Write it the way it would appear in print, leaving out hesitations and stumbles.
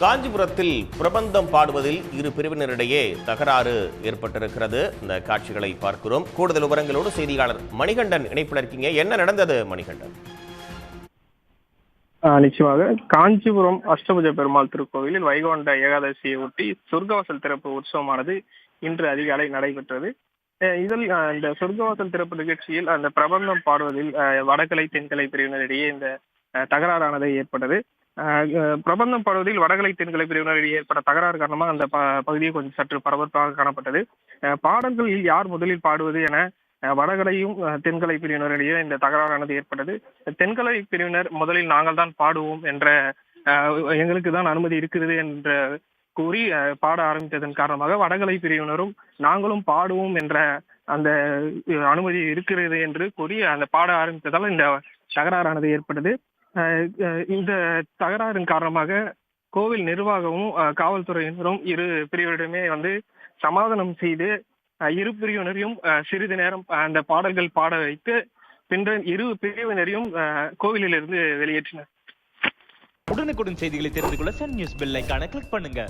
காஞ்சிபுரத்தில் பிரபந்தம் பாடுவதில் இரு பிரிவினரிடையே தகராறு ஏற்பட்டிருக்கிறது. இந்த காட்சிகளை பார்க்கிறோம். கூடுதல் விவரங்களோடு செய்தியாளர் மணிகண்டன் இணைப்பில் இருக்கீங்க. என்ன நடந்தது மணிகண்டன்? நிச்சயமாக காஞ்சிபுரம் அஷ்டபுஜ பெருமாள் திருக்கோவிலில் வைகுண்ட ஏகாதசியை ஒட்டி சொர்க்கவாசல் திறப்பு உற்சவமானது இன்று அதிகாலை நடைபெற்றது. இதில் இந்த சொர்க்கவாசல் திறப்பு நிகழ்ச்சியில் அந்த பிரபந்தம் பாடுவதில் வடகலை தென்கலை பிரிவினரிடையே இந்த தகராறானது ஏற்பட்டது. பிரபந்தம் பாடுவதில் வடகலை தென்கலை பிரிவினரிடையே ஏற்பட்ட தகராறு காரணமாக அந்த பகுதியை கொஞ்சம் சற்று பரபரப்பாக காணப்பட்டது. பாடல்களில் யார் முதலில் பாடுவது என வடகலையும் தென்கலை பிரிவினரிடையே இந்த தகராறானது ஏற்பட்டது. தென்கலை பிரிவினர் முதலில் நாங்கள் தான் பாடுவோம் என்ற எங்களுக்கு தான் அனுமதி இருக்கிறது என்ற கூறி பாட ஆரம்பித்ததன் காரணமாக வடகலை பிரிவினரும் நாங்களும் பாடுவோம் என்ற அந்த அனுமதி இருக்கிறது என்று கூறி அந்த பாட ஆரம்பித்ததால் இந்த தகராறானது ஏற்பட்டது. இந்த தகராறின் காரணமாக கோவில் நிர்வாகமும் காவல்துறையினரும் இரு பிரிவினருமே சமாதானம் செய்து இரு பிரிவினரையும் சிறிது நேரம் அந்த பாடல்கள் பாட வைத்து பின்னர் இரு பிரிவினரையும் கோவிலிலிருந்து வெளியேற்றினர். உடனுக்குடன் செய்திகளை தெரிந்து கொள்ள சன் நியூஸ் பெல் ஐகானை கிளிக் பண்ணுங்க.